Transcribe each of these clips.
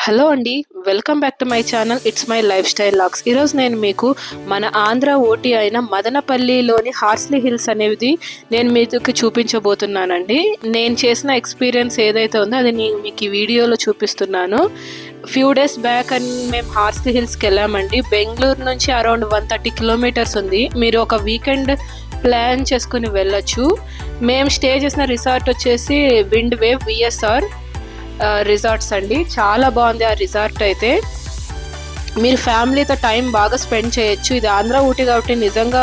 Hello అండి, welcome back to my channel. It's my lifestyle vlogs. ఈరోజు నేను మీకు మన ఆంధ్ర ఊటీ అయిన మదనపల్లిలోని హార్స్లీ హిల్స్ అనేది నేను మీకు చూపించబోతున్నానండి. నేను చేసిన ఎక్స్పీరియన్స్ ఏదైతే ఉందో అది నేను మీకు ఈ వీడియోలో చూపిస్తున్నాను. ఫ్యూ డేస్ బ్యాక్ అని మేము హార్స్లీ హిల్స్కి వెళ్ళామండి. బెంగళూరు నుంచి అరౌండ్ 130 కిలోమీటర్స్ ఉంది. మీరు ఒక వీకెండ్ ప్లాన్ చేసుకుని వెళ్ళొచ్చు. మేము స్టే చేసిన రిసార్ట్ వచ్చేసి విండ్ వేవ్ విఎస్ఆర్ రిసార్ట్స్ అండి. చాలా బాగుంది ఆ రిసార్ట్ అయితే. మీరు ఫ్యామిలీతో టైం బాగా స్పెండ్ చేయొచ్చు. ఇది ఆంధ్ర ఊటీ కాబట్టి నిజంగా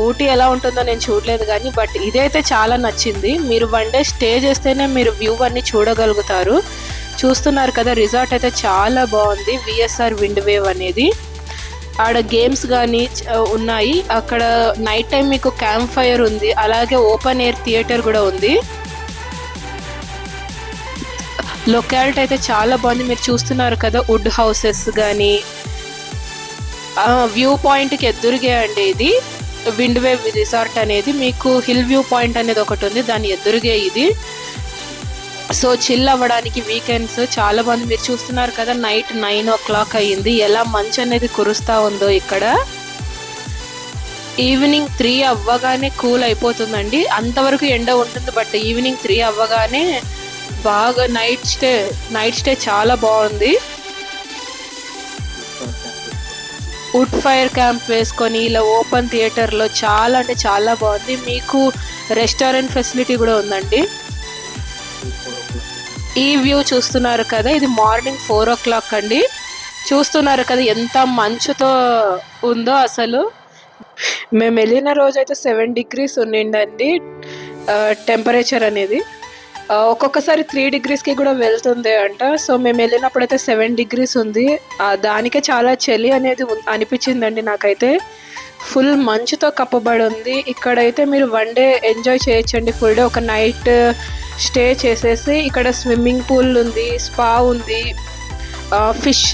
ఊటీ ఎలా ఉంటుందో నేను చూడలేదు కానీ బట్ ఇదైతే చాలా నచ్చింది. మీరు వన్ డే స్టే చేస్తేనే మీరు వ్యూ అన్ని చూడగలుగుతారు. చూస్తున్నారు కదా, రిసార్ట్ అయితే చాలా బాగుంది. విఎస్ఆర్ విండ్ వేవ్ అనేది. ఆడ గేమ్స్ కానీ ఉన్నాయి. అక్కడ నైట్ టైం మీకు క్యాంప్ ఫైర్ ఉంది, అలాగే ఓపెన్ ఎయిర్ థియేటర్ కూడా ఉంది. లొకాలిటీ అయితే చాలా బాగుంది. మీరు చూస్తున్నారు కదా, వుడ్ హౌసెస్ కానీ వ్యూ పాయింట్కి ఎదురుగే అండి ఇది విండ్ వేవ్ రిసార్ట్ అనేది. మీకు హిల్ వ్యూ పాయింట్ అనేది ఒకటి ఉంది, దాని ఎదురుగే ఇది. సో చిల్ అవ్వడానికి వీకెండ్స్ చాలా బాగుంది. మీరు చూస్తున్నారు కదా, నైట్ 9 o'clock అయ్యింది. ఎలా మంచు అనేది కురుస్తూ ఉందో ఇక్కడ. ఈవినింగ్ 3 అవ్వగానే కూల్ అయిపోతుందండి. అంతవరకు ఎండ ఉంటుంది బట్ ఈవినింగ్ 3 అవ్వగానే బాగా నైట్ స్టే చాలా బాగుంది. వుడ్ ఫైర్ క్యాంప్ వేసుకొని ఇలా ఓపెన్ థియేటర్లో చాలా అంటే చాలా బాగుంది. మీకు రెస్టారెంట్ ఫెసిలిటీ కూడా ఉందండి. ఈ వ్యూ చూస్తున్నారు కదా, ఇది మార్నింగ్ 4 o'clock అండి. చూస్తున్నారు కదా ఎంత మంచుతో ఉందో అసలు. మేము వెళ్ళిన రోజు అయితే 7 degrees ఉండిండండి టెంపరేచర్ అనేది. ఒక్కొక్కసారి 3 degreesకి కూడా వెళ్తుంది అంట. సో మేము వెళ్ళినప్పుడు అయితే 7 degrees ఉంది. దానికే చాలా చలి అనేది అనిపించిందండి నాకైతే. ఫుల్ మంచుతో కప్పబడి ఉంది. ఇక్కడైతే మీరు వన్ డే ఎంజాయ్ చేయొచ్చండి. ఫుల్ డే ఒక నైట్ స్టే చేసేసి ఇక్కడ స్విమ్మింగ్ పూల్ ఉంది, స్పా ఉంది, ఫిష్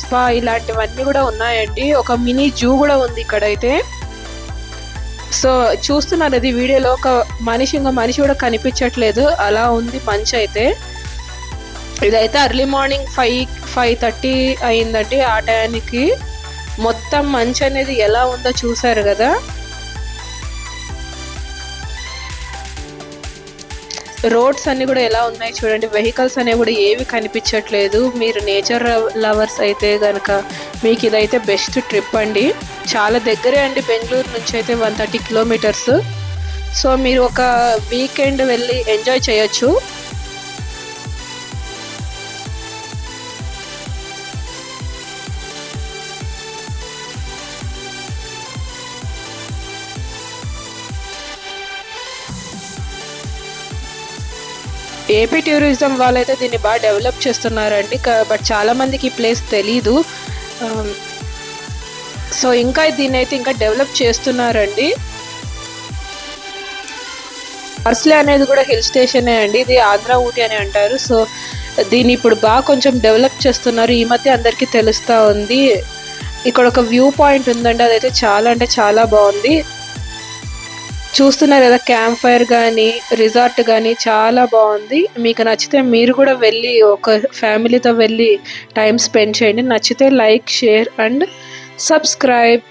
స్పా ఇలాంటివన్నీ కూడా ఉన్నాయండి. ఒక మినీ జూ కూడా ఉంది ఇక్కడైతే. సో చూస్తున్నారు అది వీడియోలో, ఒక ఇంకో మనిషి కూడా కనిపించట్లేదు, అలా ఉంది మంచు అయితే. ఇదైతే అర్లీ మార్నింగ్ 5:30 అయిందండి. ఆ టైంకి మొత్తం మంచు అనేది ఎలా ఉందో చూసారు కదా. రోడ్స్ అన్ని కూడా ఎలా ఉన్నాయి చూడండి. వెహికల్స్ అనేవి కూడా ఏవి కనిపించట్లేదు. మీరు నేచర్ లవర్స్ అయితే కనుక మీకు ఇదైతే బెస్ట్ ట్రిప్ అండి. చాలా దగ్గరే అండి బెంగళూరు నుంచి అయితే 130 kilometers. సో మీరు ఒక వీకెండ్ వెళ్ళి ఎంజాయ్ చేయొచ్చు. ఏపీ టూరిజం వాళ్ళైతే దీన్ని బాగా డెవలప్ చేస్తున్నారండి. బట్ చాలా మందికి ఈ ప్లేస్ తెలీదు. సో ఇంకా దీన్ని అయితే ఇంకా డెవలప్ చేస్తున్నారండి. హార్స్లీ అనేది కూడా హిల్ స్టేషనే అండి. ఇది ఆంధ్ర ఊటీ అని అంటారు. సో దీన్ని ఇప్పుడు బాగా కొంచెం డెవలప్ చేస్తున్నారు. ఈ మధ్య అందరికీ తెలుస్తూ ఉంది. ఇక్కడ ఒక వ్యూ పాయింట్ ఉందండి, అదైతే చాలా అంటే చాలా బాగుంది. చూస్తున్నారు కదా, క్యాంప్ ఫైర్ కానీ రిసార్ట్ కానీ చాలా బాగుంది. మీకు నచ్చితే మీరు కూడా వెళ్ళి ఒక ఫ్యామిలీతో వెళ్ళి టైం స్పెండ్ చేయండి. నచ్చితే లైక్, షేర్ అండ్ సబ్స్క్రైబ్.